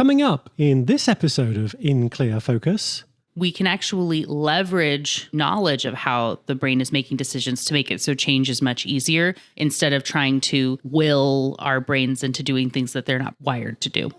Coming up in this episode of In Clear Focus, we can actually leverage knowledge of how the brain is making decisions to make it so change is much easier instead of trying to will our brains into doing things that they're not wired to do.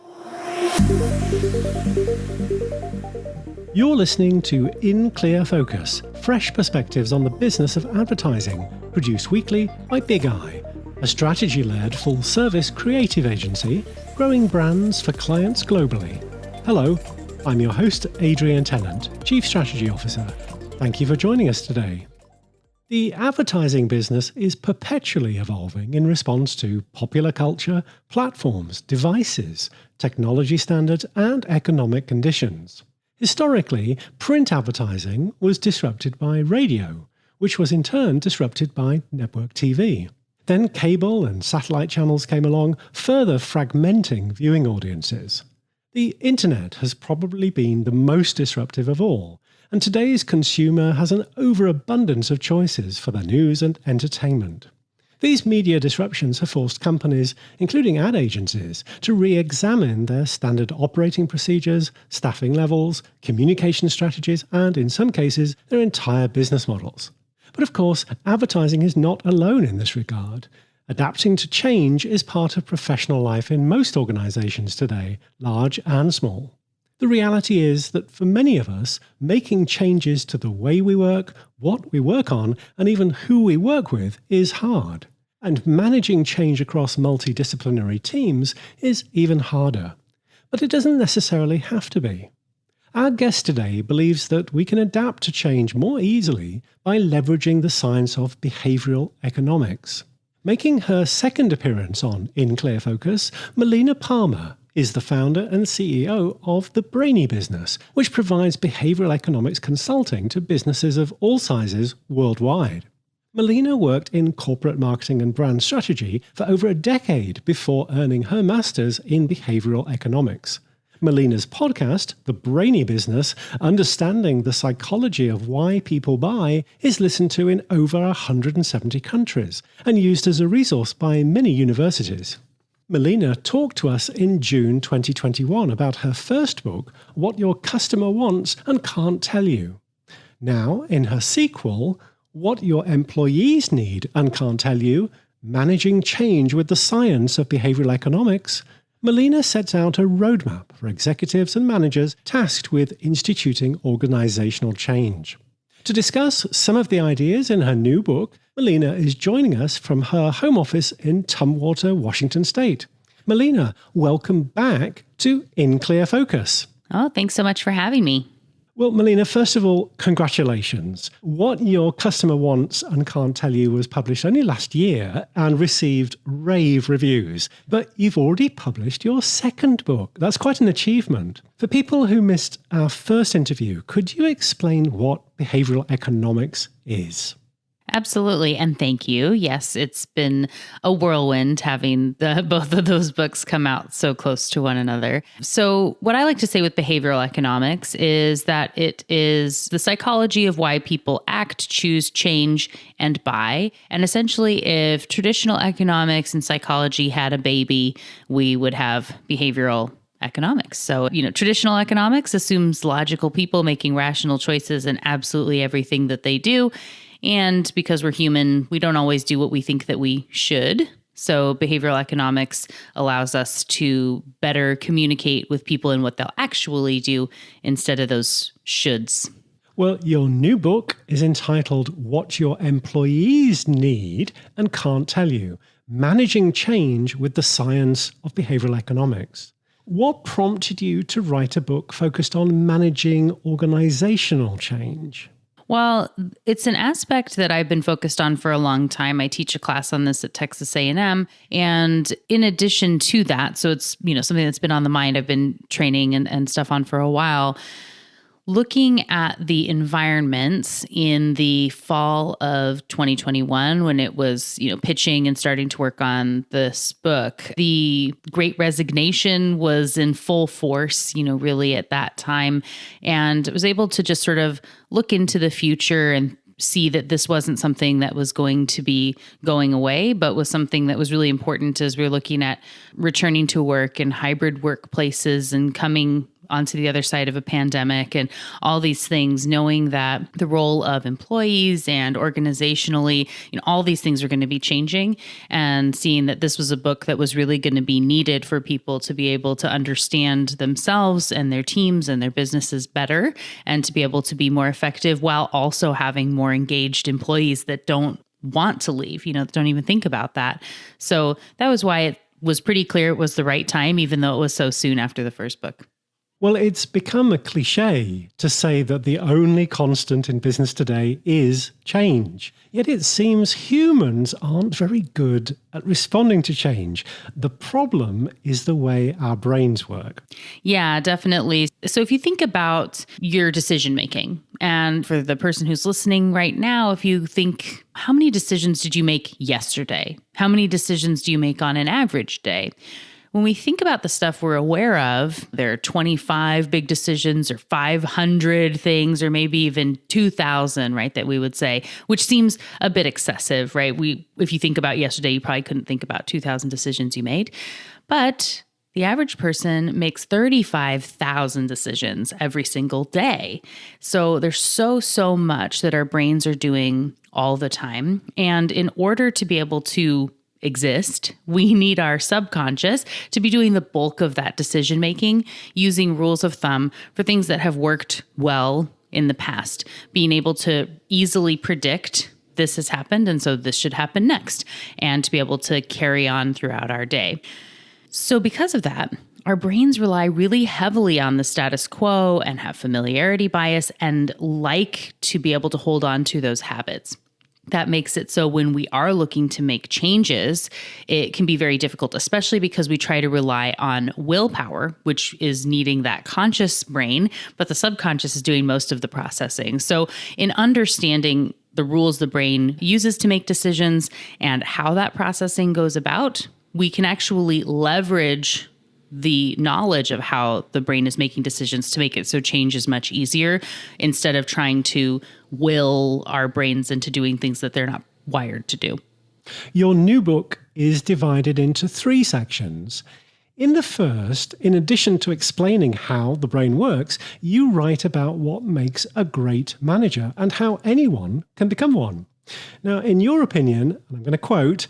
You're listening to In Clear Focus, fresh perspectives on the business of advertising, produced weekly by Big Eye, a strategy-led full-service creative agency growing brands for clients globally. Hello, I'm your host, Adrian Tennant, Chief Strategy Officer. Thank you for joining us today. The advertising business is perpetually evolving in response to popular culture, platforms, devices, technology standards, and economic conditions. Historically, print advertising was disrupted by radio, which was in turn disrupted by network TV. Then cable and satellite channels came along, further fragmenting viewing audiences. The internet has probably been the most disruptive of all, and today's consumer has an overabundance of choices for their news and entertainment. These media disruptions have forced companies, including ad agencies, to re-examine their standard operating procedures, staffing levels, communication strategies, and in some cases, their entire business models. But of course, advertising is not alone in this regard. Adapting to change is part of professional life in most organizations today, large and small. The reality is that for many of us, making changes to the way we work, what we work on, and even who we work with is hard. And managing change across multidisciplinary teams is even harder. But it doesn't necessarily have to be. Our guest today believes that we can adapt to change more easily by leveraging the science of behavioral economics. Making her second appearance on In Clear Focus, Melina Palmer is the founder and CEO of The Brainy Business, which provides behavioral economics consulting to businesses of all sizes worldwide. Melina worked in corporate marketing and brand strategy for over a decade before earning her master's in behavioral economics. Melina's podcast, The Brainy Business, Understanding the Psychology of Why People Buy, is listened to in over 170 countries and used as a resource by many universities. Melina talked to us in June 2021 about her first book, What Your Customer Wants and Can't Tell You. Now, in her sequel, What Your Employees Need and Can't Tell You, Managing Change with the Science of Behavioral Economics, Melina sets out a roadmap for executives and managers tasked with instituting organizational change. To discuss some of the ideas in her new book, Melina is joining us from her home office in Tumwater, Washington State. Melina, welcome back to In Clear Focus. Oh, thanks so much for having me. Well, Melina, first of all, congratulations. What Your Customer Wants and Can't Tell You was published only last year and received rave reviews. But you've already published your second book. That's quite an achievement. For people who missed our first interview, could you explain what behavioral economics is? Absolutely. And thank you. Yes, it's been a whirlwind having both of those books come out so close to one another. So what I like to say with behavioral economics is that it is the psychology of why people act, choose, change, and buy. And essentially, if traditional economics and psychology had a baby, we would have behavioral economics. So, traditional economics assumes logical people making rational choices in absolutely everything that they do. And because we're human, we don't always do what we think that we should. So behavioral economics allows us to better communicate with people in what they'll actually do instead of those shoulds. Well, your new book is entitled What Your Employees Need and Can't Tell You, Managing Change with the Science of Behavioral Economics. What prompted you to write a book focused on managing organizational change? Well, it's an aspect that I've been focused on for a long time. I teach a class on this at Texas A&M. And in addition to that, so it's, something that's been on the mind, I've been training and stuff on for a while. Looking at the environments in the fall of 2021, when it was, pitching and starting to work on this book, the Great Resignation was in full force, really at that time. And I was able to just sort of look into the future and see that this wasn't something that was going to be going away, but was something that was really important as we're looking at returning to work and hybrid workplaces and coming onto the other side of a pandemic and all these things, knowing that the role of employees and organizationally, all these things are going to be changing, and seeing that this was a book that was really going to be needed for people to be able to understand themselves and their teams and their businesses better, and to be able to be more effective while also having more engaged employees that don't want to leave, don't even think about that. So that was why it was pretty clear it was the right time, even though it was so soon after the first book. Well, it's become a cliche to say that the only constant in business today is change. Yet it seems humans aren't very good at responding to change. The problem is the way our brains work. Yeah, definitely. So if you think about your decision making, and for the person who's listening right now, if you think, how many decisions did you make yesterday? How many decisions do you make on an average day? When we think about the stuff we're aware of, there are 25 big decisions or 500 things or maybe even 2,000, right, that we would say, which seems a bit excessive, right? If you think about yesterday, you probably couldn't think about 2,000 decisions you made. But the average person makes 35,000 decisions every single day. So there's so much that our brains are doing all the time. And in order to be able to exist, we need our subconscious to be doing the bulk of that decision making, using rules of thumb for things that have worked well in the past, being able to easily predict this has happened and so this should happen next, and to be able to carry on throughout our day. So because of that, our brains rely really heavily on the status quo and have familiarity bias and like to be able to hold on to those habits. That makes it so when we are looking to make changes, it can be very difficult, especially because we try to rely on willpower, which is needing that conscious brain, but the subconscious is doing most of the processing. So in understanding the rules the brain uses to make decisions and how that processing goes about, we can actually leverage the knowledge of how the brain is making decisions to make it so change is much easier, instead of trying to will our brains into doing things that they're not wired to do. Your new book is divided into 3 sections. In the first, in addition to explaining how the brain works, you write about what makes a great manager and how anyone can become one. Now, in your opinion, and I'm going to quote,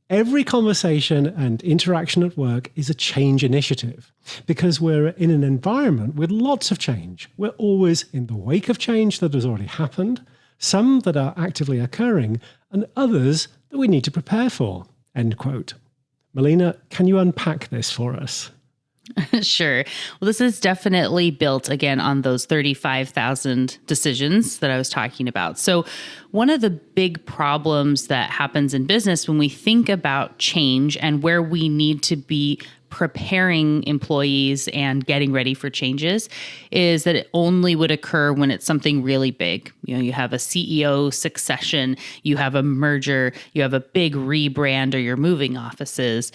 every conversation and interaction at work is a change initiative because we're in an environment with lots of change. We're always in the wake of change that has already happened, some that are actively occurring, and others that we need to prepare for. End quote. Melina, can you unpack this for us? Sure. Well, this is definitely built again on those 35,000 decisions that I was talking about. So one of the big problems that happens in business when we think about change and where we need to be preparing employees and getting ready for changes is that it only would occur when it's something really big. You have a CEO succession, you have a merger, you have a big rebrand, or you're moving offices.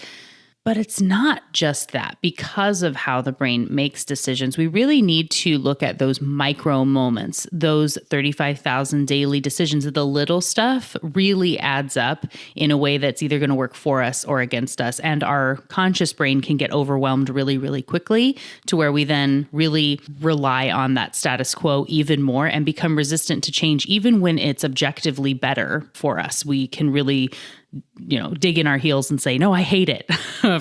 But it's not just that. Because of how the brain makes decisions, we really need to look at those micro moments, those 35,000 daily decisions. The little stuff really adds up in a way that's either going to work for us or against us. And our conscious brain can get overwhelmed really, really quickly to where we then really rely on that status quo even more and become resistant to change, even when it's objectively better for us. We can really dig in our heels and say, no, I hate it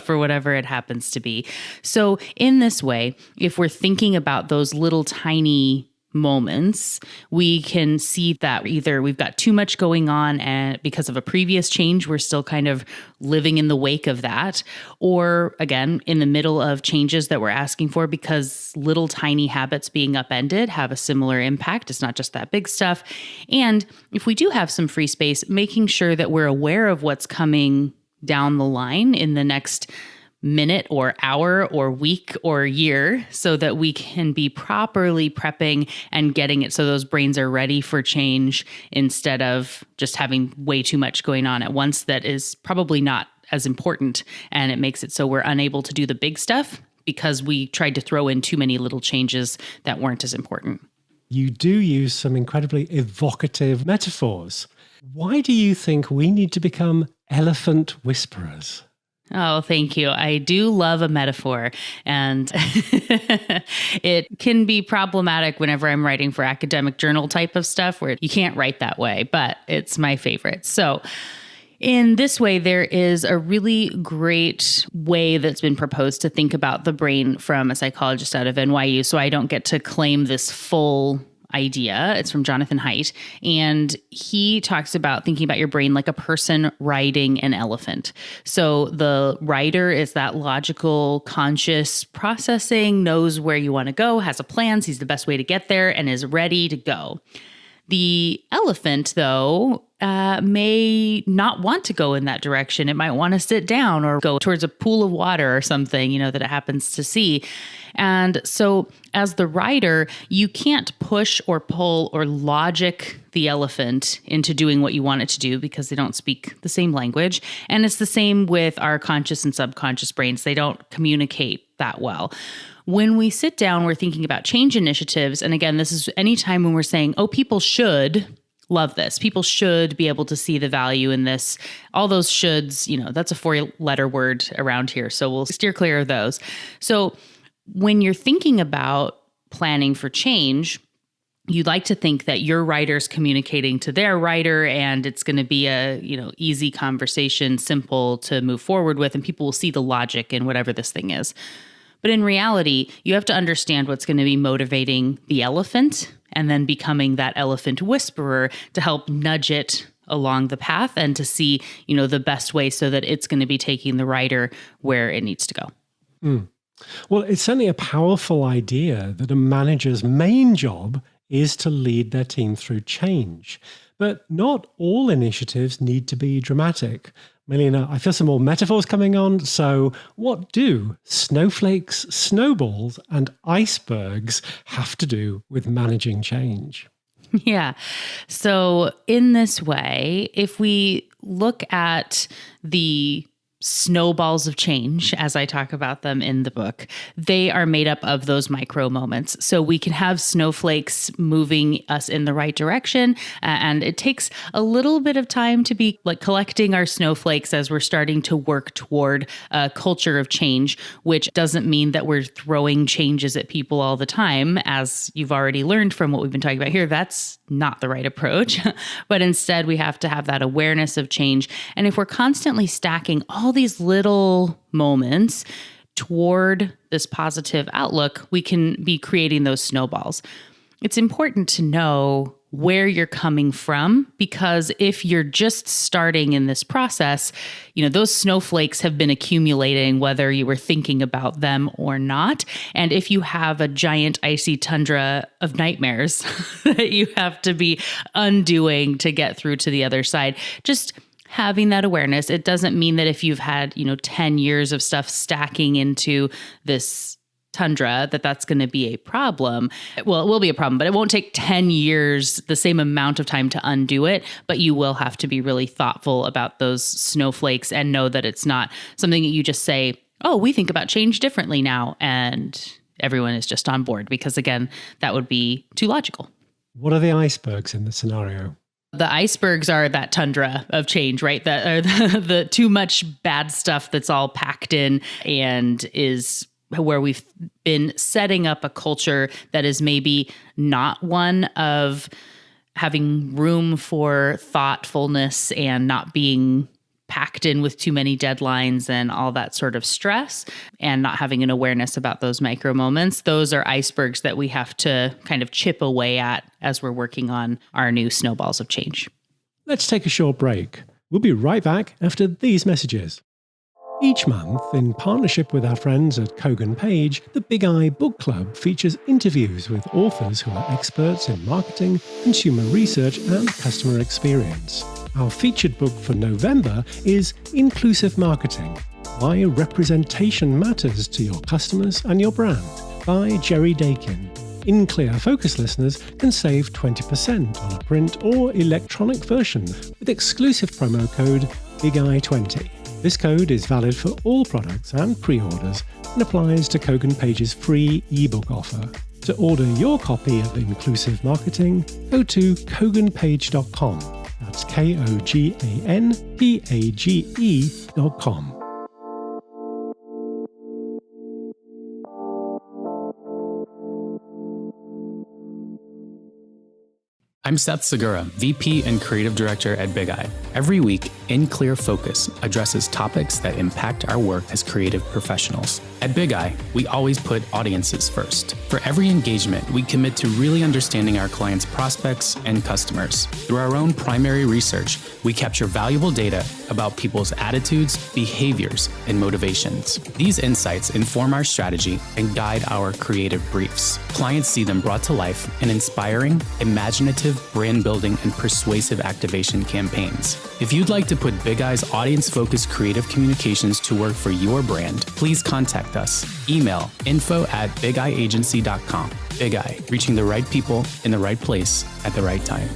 for whatever it happens to be. So in this way, if we're thinking about those little tiny moments, we can see that either we've got too much going on and because of a previous change, we're still kind of living in the wake of that, or again, in the middle of changes that we're asking for because little tiny habits being upended have a similar impact. It's not just that big stuff. And if we do have some free space, making sure that we're aware of what's coming down the line in the next minute or hour or week or year so that we can be properly prepping and getting it so those brains are ready for change instead of just having way too much going on at once that is probably not as important, and it makes it so we're unable to do the big stuff because we tried to throw in too many little changes that weren't as important. You do use some incredibly evocative metaphors. Why do you think we need to become elephant whisperers? Oh, thank you. I do love a metaphor, and it can be problematic whenever I'm writing for academic journal type of stuff where you can't write that way, but it's my favorite. So in this way, there is a really great way that's been proposed to think about the brain from a psychologist out of NYU. So I don't get to claim this full idea. It's from Jonathan Haidt. And he talks about thinking about your brain like a person riding an elephant. So the rider is that logical, conscious processing, knows where you want to go, has a plan, sees the best way to get there, and is ready to go. The elephant, though, may not want to go in that direction. It might want to sit down or go towards a pool of water or something, that it happens to see. And so as the rider, you can't push or pull or logic the elephant into doing what you want it to do because they don't speak the same language. And it's the same with our conscious and subconscious brains. They don't communicate that well. When we sit down, we're thinking about change initiatives. And again, this is any time when we're saying, oh, people should love this. People should be able to see the value in this. All those shoulds, that's a 4-letter word around here. So we'll steer clear of those. So when you're thinking about planning for change, you'd like to think that your writer's communicating to their writer and it's going to be a, easy conversation, simple to move forward with, and people will see the logic in whatever this thing is. But in reality, you have to understand what's going to be motivating the elephant and then becoming that elephant whisperer to help nudge it along the path and to see, the best way so that it's going to be taking the rider where it needs to go. Well, it's certainly a powerful idea that a manager's main job is to lead their team through change. But not all initiatives need to be dramatic. Melina, I feel some more metaphors coming on. So what do snowflakes, snowballs, and icebergs have to do with managing change? Yeah. So in this way, if we look at the snowballs of change, as I talk about them in the book, they are made up of those micro moments. So we can have snowflakes moving us in the right direction. And it takes a little bit of time to be like collecting our snowflakes as we're starting to work toward a culture of change, which doesn't mean that we're throwing changes at people all the time. As you've already learned from what we've been talking about here, that's not the right approach. But instead, we have to have that awareness of change. And if we're constantly stacking all these little moments toward this positive outlook, we can be creating those snowballs. It's important to know where you're coming from, because if you're just starting in this process, those snowflakes have been accumulating whether you were thinking about them or not. And if you have a giant icy tundra of nightmares that you have to be undoing to get through to the other side, just having that awareness. It doesn't mean that if you've had, 10 years of stuff stacking into this tundra, that's going to be a problem. Well, it will be a problem, but it won't take 10 years, the same amount of time to undo it. But you will have to be really thoughtful about those snowflakes and know that it's not something that you just say, oh, we think about change differently now, and everyone is just on board, because again, that would be too logical. What are the icebergs in the scenario? The icebergs are that tundra of change, right? That are the too much bad stuff that's all packed in and is where we've been setting up a culture that is maybe not one of having room for thoughtfulness and not being packed in with too many deadlines and all that sort of stress, and not having an awareness about those micro moments. Those are icebergs that we have to kind of chip away at as we're working on our new snowballs of change. Let's take a short break. We'll be right back after these messages. Each month, in partnership with our friends at Kogan Page, the Big Eye Book Club features interviews with authors who are experts in marketing, consumer research, and customer experience. Our featured book for November is Inclusive Marketing: Why Representation Matters to Your Customers and Your Brand by Jerry Dakin. In Clear Focus listeners can save 20% on a print or electronic version with exclusive promo code BIGEYE20. This code is valid for all products and pre-orders and applies to Kogan Page's free ebook offer. To order your copy of Inclusive Marketing, go to koganpage.com. That's KOGANPAGE.com. I'm Seth Segura, VP and Creative Director at Big Eye. Every week, In Clear Focus addresses topics that impact our work as creative professionals. At Big Eye, we always put audiences first. For every engagement, we commit to really understanding our clients' prospects and customers. Through our own primary research, we capture valuable data about people's attitudes, behaviors, and motivations. These insights inform our strategy and guide our creative briefs. Clients see them brought to life in inspiring, imaginative, brand building, and persuasive activation campaigns. If you'd like to put Big Eye's audience-focused creative communications to work for your brand, please contact us. Email info@bigeyeagency.com. Big Eye, reaching the right people in the right place at the right time.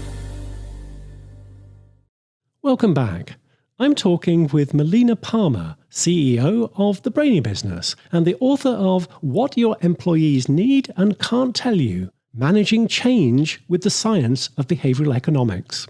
Welcome back. I'm talking with Melina Palmer, CEO of The Brainy Business and the author of What Your Employees Need and Can't Tell You, Managing Change with the Science of Behavioral Economics.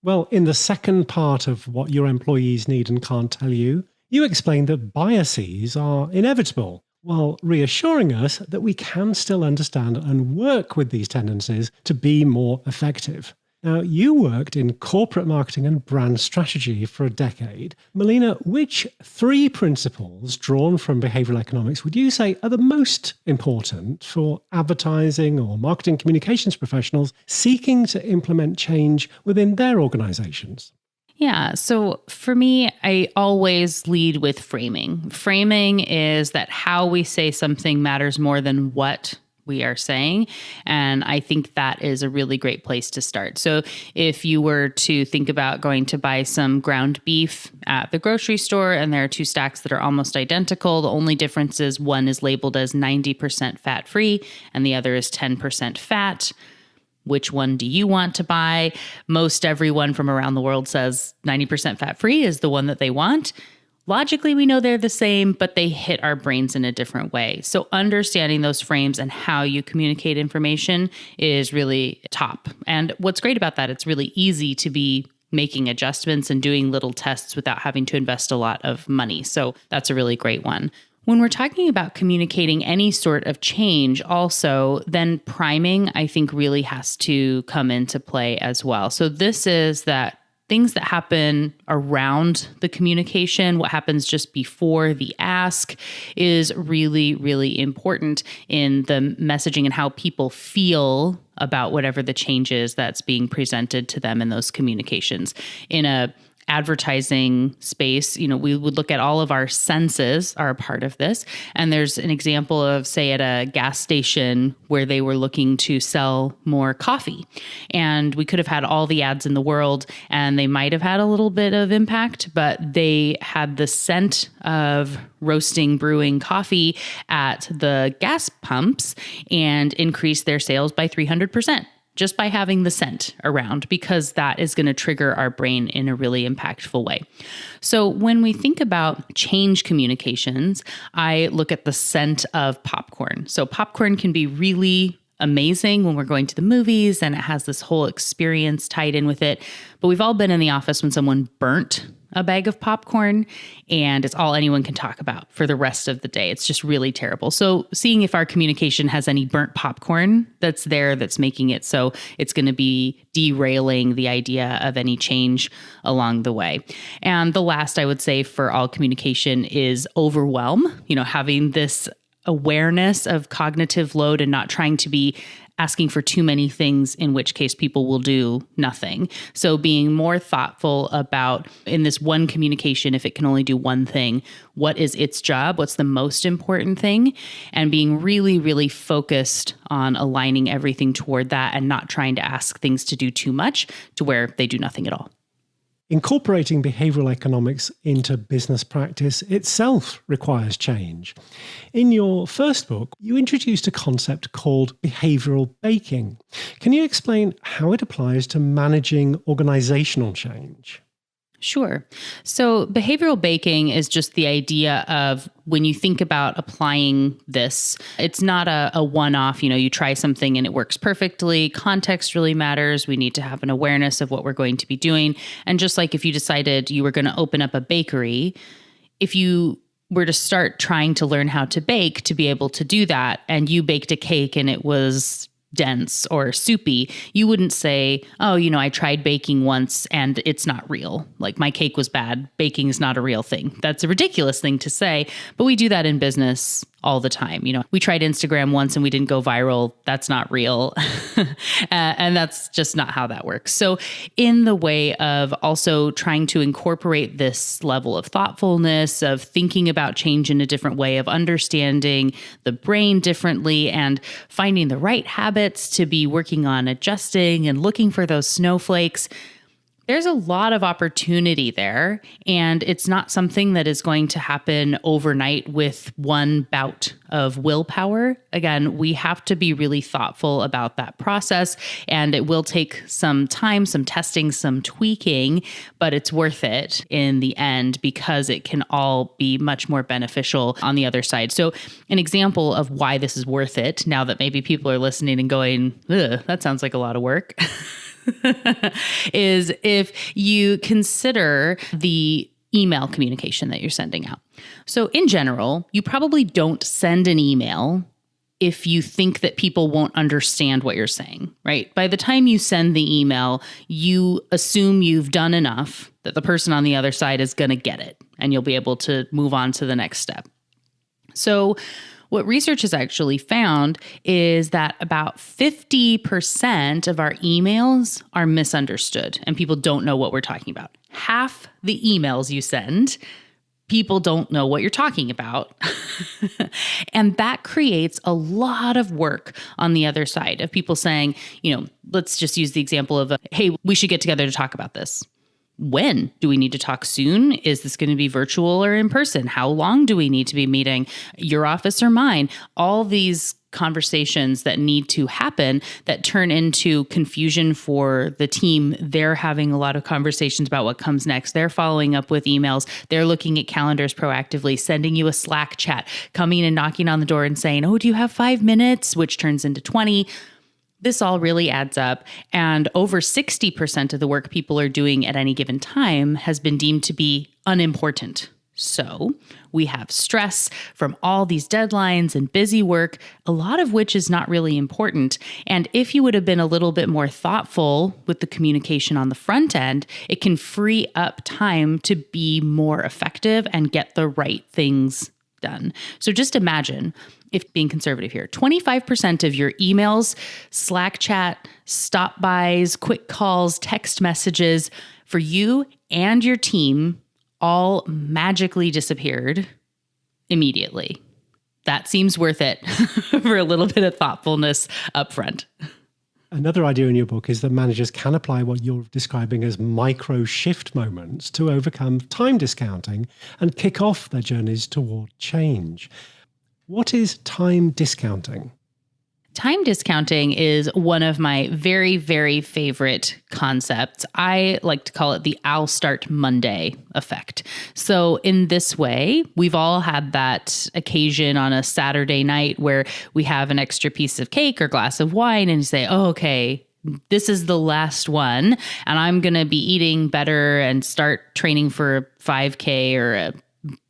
Well, in the second part of What Your Employees Need and Can't Tell You, you explained that biases are inevitable, while reassuring us that we can still understand and work with these tendencies to be more effective. Now, you worked in corporate marketing and brand strategy for a decade. Melina, which three principles drawn from behavioral economics would you say are the most important for advertising or marketing communications professionals seeking to implement change within their organizations? Yeah. So for me, I always lead with framing. Framing is that how we say something matters more than what we are saying. And I think that is a really great place to start. So if you were to think about going to buy some ground beef at the grocery store and there are two stacks that are almost identical, the only difference is one is labeled as 90% fat free and the other is 10% fat. Which one do you want to buy? Most everyone from around the world says 90% fat free is the one that they want. Logically, we know they're the same, but they hit our brains in a different way. So understanding those frames and how you communicate information is really top. And what's great about that, it's really easy to be making adjustments and doing little tests without having to invest a lot of money. So that's a really great one. When we're talking about communicating any sort of change also, then priming, I think, really has to come into play as well. So this is that things that happen around the communication, what happens just before the ask is really, really important in the messaging and how people feel about whatever the change is that's being presented to them in those communications. In a advertising space, we would look at all of our senses are a part of this. And there's an example of, say, at a gas station where they were looking to sell more coffee. And we could have had all the ads in the world and they might have had a little bit of impact, but they had the scent of roasting, brewing coffee at the gas pumps and increased their sales by 300%. Just by having the scent around, because that is going to trigger our brain in a really impactful way. So when we think about change communications, I look at the scent of popcorn. So popcorn can be really amazing when we're going to the movies and it has this whole experience tied in with it. But we've all been in the office when someone burnt a bag of popcorn and it's all anyone can talk about for the rest of the day. It's just really terrible. So seeing if our communication has any burnt popcorn that's there, that's making it so it's going to be derailing the idea of any change along the way. And the last I would say for all communication is overwhelm, having this awareness of cognitive load and not trying to be asking for too many things, in which case people will do nothing. So being more thoughtful about, in this one communication, if it can only do one thing, what is its job? What's the most important thing? And being really, really focused on aligning everything toward that and not trying to ask things to do too much to where they do nothing at all. Incorporating behavioral economics into business practice itself requires change. In your first book, you introduced a concept called behavioral baking. Can you explain how it applies to managing organizational change? Sure. So behavioral baking is just the idea of when you think about applying this, it's not a one-off, you try something and it works perfectly. Context really matters. We need to have an awareness of what we're going to be doing. And just like if you decided you were going to open up a bakery, if you were to start trying to learn how to bake to be able to do that, and you baked a cake and it was dense or soupy, you wouldn't say, oh, I tried baking once and it's not real. Like my cake was bad. Baking is not a real thing. That's a ridiculous thing to say, but we do that in business all the time. We tried Instagram once and we didn't go viral. That's not real. And that's just not how that works. So in the way of also trying to incorporate this level of thoughtfulness, of thinking about change in a different way, of understanding the brain differently and finding the right habits to be working on adjusting and looking for those snowflakes, there's a lot of opportunity there, and it's not something that is going to happen overnight with one bout of willpower. Again, we have to be really thoughtful about that process, and it will take some time, some testing, some tweaking, but it's worth it in the end because it can all be much more beneficial on the other side. So an example of why this is worth it, now that maybe people are listening and going, ugh, that sounds like a lot of work, is if you consider the email communication that you're sending out. So in general, you probably don't send an email if you think that people won't understand what you're saying, right? By the time you send the email, you assume you've done enough that the person on the other side is going to get it and you'll be able to move on to the next step. So what research has actually found is that about 50% of our emails are misunderstood and people don't know what we're talking about. Half the emails you send, people don't know what you're talking about. And that creates a lot of work on the other side of people saying, let's just use the example of, hey, we should get together to talk about this. When? Do we need to talk soon? Is this going to be virtual or in person? How long do we need to be meeting? Your office or mine? All these conversations that need to happen that turn into confusion for the team. They're having a lot of conversations about what comes next. They're following up with emails. They're looking at calendars proactively, sending you a Slack chat, coming and knocking on the door and saying, oh, do you have 5 minutes? Which turns into 20. This all really adds up, and over 60% of the work people are doing at any given time has been deemed to be unimportant. So we have stress from all these deadlines and busy work, a lot of which is not really important. And if you would have been a little bit more thoughtful with the communication on the front end, it can free up time to be more effective and get the right things done. So just imagine, if being conservative here, 25% of your emails, Slack chat, stop bys, quick calls, text messages for you and your team all magically disappeared immediately. That seems worth it for a little bit of thoughtfulness up front. Another idea in your book is that managers can apply what you're describing as micro shift moments to overcome time discounting and kick off their journeys toward change. What is time discounting? Time discounting is one of my very, very favorite concepts. I like to call it the I'll start Monday effect. So in this way, we've all had that occasion on a Saturday night where we have an extra piece of cake or glass of wine and you say, oh, okay, this is the last one and I'm going to be eating better and start training for a 5K or a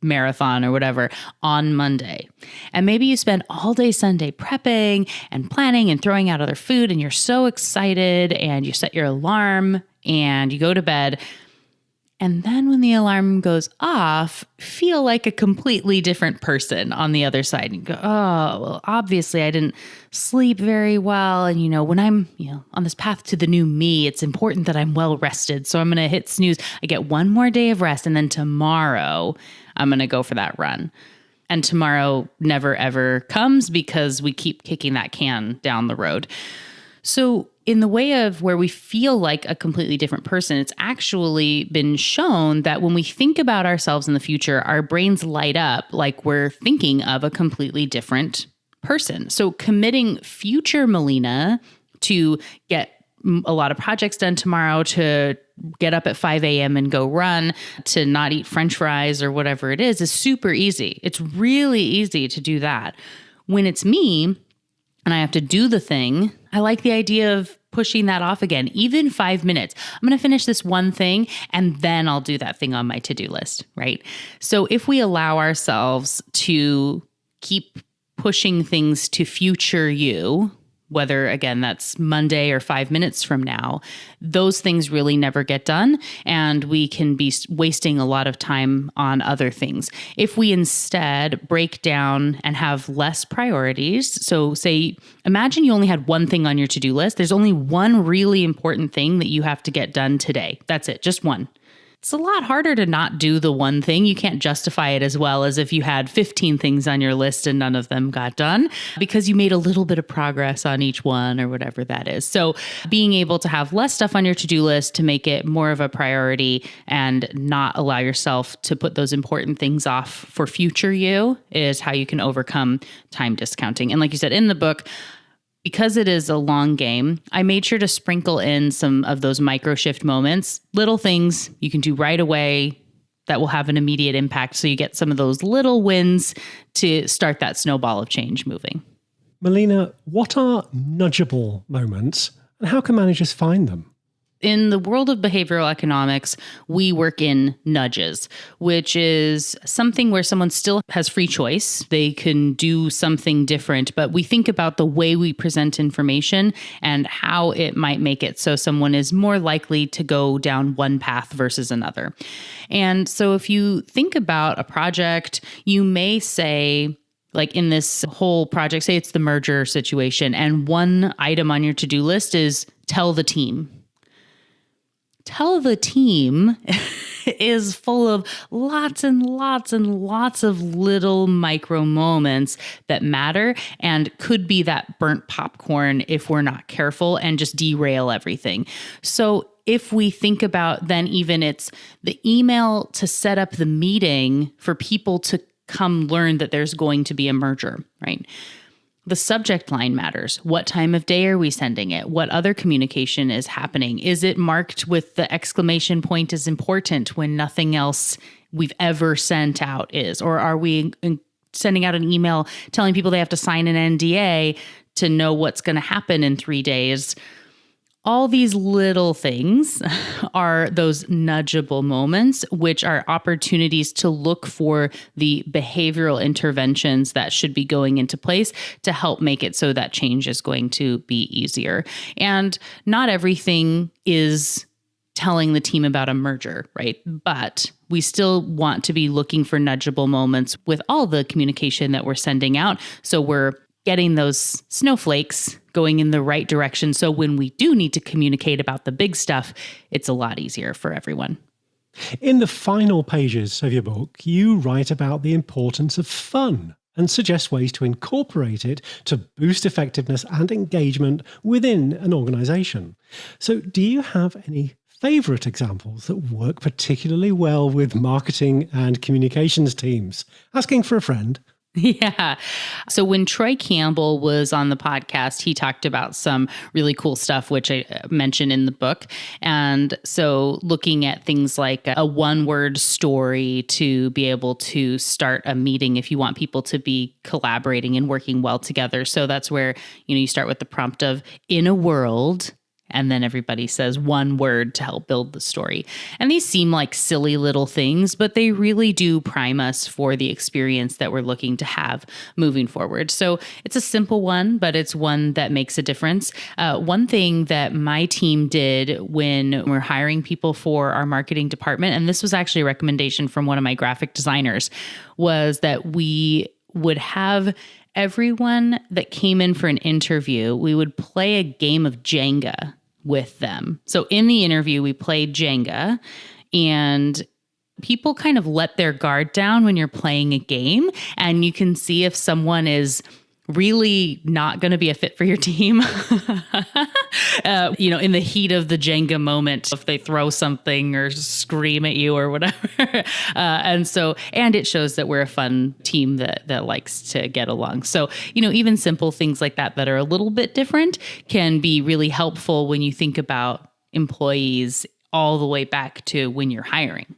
marathon or whatever on Monday. And maybe you spend all day Sunday prepping and planning and throwing out other food and you're so excited and you set your alarm and you go to bed. And then when the alarm goes off, feel like a completely different person on the other side. And you go, oh, well, obviously I didn't sleep very well. And, when I'm, on this path to the new me, it's important that I'm well rested. So I'm going to hit snooze. I get one more day of rest. And then tomorrow I'm going to go for that run. And tomorrow never, ever comes because we keep kicking that can down the road. So in the way of where we feel like a completely different person, it's actually been shown that when we think about ourselves in the future, our brains light up like we're thinking of a completely different person. So committing future Melina to get a lot of projects done tomorrow, to get up at 5 a.m. and go run to not eat French fries or whatever it is super easy. It's really easy to do that. When it's me and I have to do the thing, I like the idea of pushing that off again, even 5 minutes. I'm going to finish this one thing and then I'll do that thing on my to-do list, right? So if we allow ourselves to keep pushing things to future you, whether, again, that's Monday or 5 minutes from now, those things really never get done. And we can be wasting a lot of time on other things. If we instead break down and have less priorities, so say, imagine you only had one thing on your to-do list. There's only one really important thing that you have to get done today. That's it, just one. It's a lot harder to not do the one thing. You can't justify it as well as if you had 15 things on your list and none of them got done because you made a little bit of progress on each one or whatever that is. So being able to have less stuff on your to-do list to make it more of a priority and not allow yourself to put those important things off for future you is how you can overcome time discounting. And like you said in the book, because it is a long game, I made sure to sprinkle in some of those micro shift moments, little things you can do right away that will have an immediate impact. So you get some of those little wins to start that snowball of change moving. Melina, what are nudgeable moments and how can managers find them? In the world of behavioral economics, we work in nudges, which is something where someone still has free choice. They can do something different, but we think about the way we present information and how it might make it so someone is more likely to go down one path versus another. And so if you think about a project, you may say, like in this whole project, say it's the merger situation, and one item on your to-do list is tell the team. Tell the team is full of lots and lots and lots of little micro moments that matter and could be that burnt popcorn if we're not careful and just derail everything. So if we think about then even it's the email to set up the meeting for people to come learn that there's going to be a merger, right? The subject line matters. What time of day are we sending it? What other communication is happening? Is it marked with the exclamation point is important when nothing else we've ever sent out is? Or are we sending out an email telling people they have to sign an NDA to know what's going to happen in 3 days? All these little things are those nudgeable moments, which are opportunities to look for the behavioral interventions that should be going into place to help make it so that change is going to be easier. And not everything is telling the team about a merger, right? But we still want to be looking for nudgeable moments with all the communication that we're sending out. So we're getting those snowflakes going in the right direction. So when we do need to communicate about the big stuff, it's a lot easier for everyone. In the final pages of your book, you write about the importance of fun and suggest ways to incorporate it to boost effectiveness and engagement within an organization. So do you have any favorite examples that work particularly well with marketing and communications teams? Asking for a friend. Yeah. So when Troy Campbell was on the podcast, he talked about some really cool stuff, which I mentioned in the book. And so looking at things like a one-word story to be able to start a meeting if you want people to be collaborating and working well together. So that's where, you start with the prompt of in a world, and then everybody says one word to help build the story. And these seem like silly little things, but they really do prime us for the experience that we're looking to have moving forward. So it's a simple one, but it's one that makes a difference. One thing that my team did when we're hiring people for our marketing department, and this was actually a recommendation from one of my graphic designers, was that we would have everyone that came in for an interview, we would play a game of Jenga with them. So in the interview, we played Jenga, and people kind of let their guard down when you're playing a game, and you can see if someone is really not going to be a fit for your team, in the heat of the Jenga moment, if they throw something or scream at you or whatever. And it shows that we're a fun team that likes to get along. So, even simple things like that are a little bit different can be really helpful when you think about employees all the way back to when you're hiring.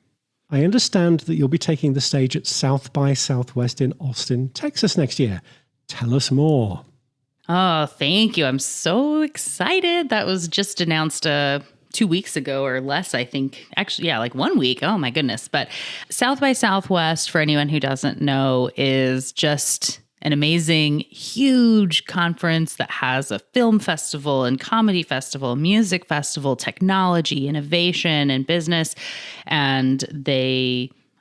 I understand that you'll be taking the stage at South by Southwest in Austin, Texas next year. Tell us more. Oh, thank you. I'm so excited. That was just announced 2 weeks ago or less, I think. Actually, yeah, like 1 week. Oh my goodness. But South by Southwest, for anyone who doesn't know, is just an amazing, huge conference that has a film festival and comedy festival, music festival, technology, innovation, and business. And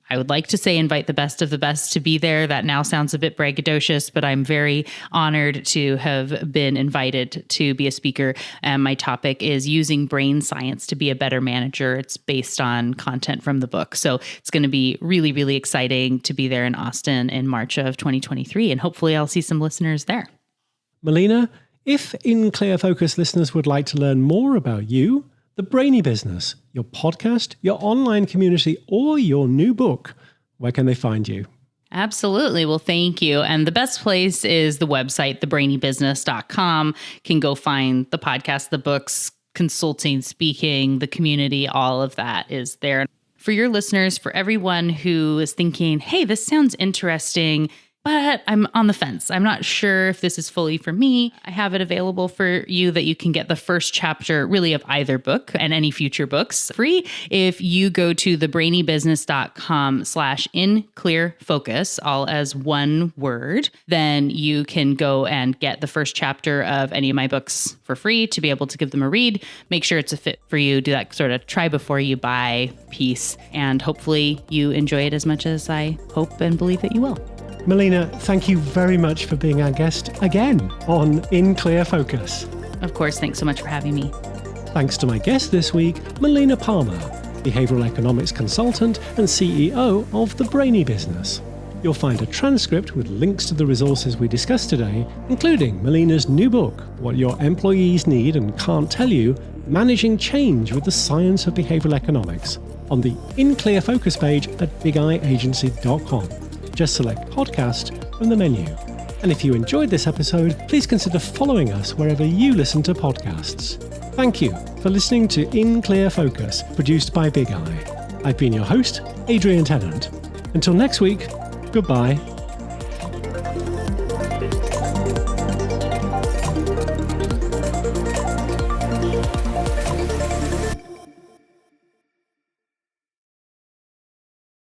I would like to say invite the best of the best to be there. That now sounds a bit braggadocious, but I'm very honored to have been invited to be a speaker. And my topic is using brain science to be a better manager. It's based on content from the book. So it's going to be really, really exciting to be there in Austin in March of 2023. And hopefully I'll see some listeners there. Melina, if In Clear Focus listeners would like to learn more about you, the Brainy Business, your podcast, your online community, or your new book, where can they find you? Absolutely. Well, thank you. And the best place is the website, thebrainybusiness.com. Can go find the podcast, the books, consulting, speaking, the community, all of that is there. For your listeners, for everyone who is thinking, hey, this sounds interesting, but I'm on the fence. I'm not sure if this is fully for me. I have it available for you that you can get the first chapter really of either book and any future books free. If you go to thebrainybusiness.com/inclearfocus, all as one word, then you can go and get the first chapter of any of my books for free to be able to give them a read. Make sure it's a fit for you. Do that sort of try before you buy piece. And hopefully you enjoy it as much as I hope and believe that you will. Melina, thank you very much for being our guest again on In Clear Focus. Of course, thanks so much for having me. Thanks to my guest this week, Melina Palmer, behavioral economics consultant and CEO of The Brainy Business. You'll find a transcript with links to the resources we discussed today, including Melina's new book, What Your Employees Need and Can't Tell You, Managing Change with the Science of Behavioral Economics, on the In Clear Focus page at bigeyeagency.com. Just select podcast from the menu. And if you enjoyed this episode, please consider following us wherever you listen to podcasts. Thank you for listening to In Clear Focus, produced by Big Eye. I've been your host, Adrian Tennant. Until next week, goodbye.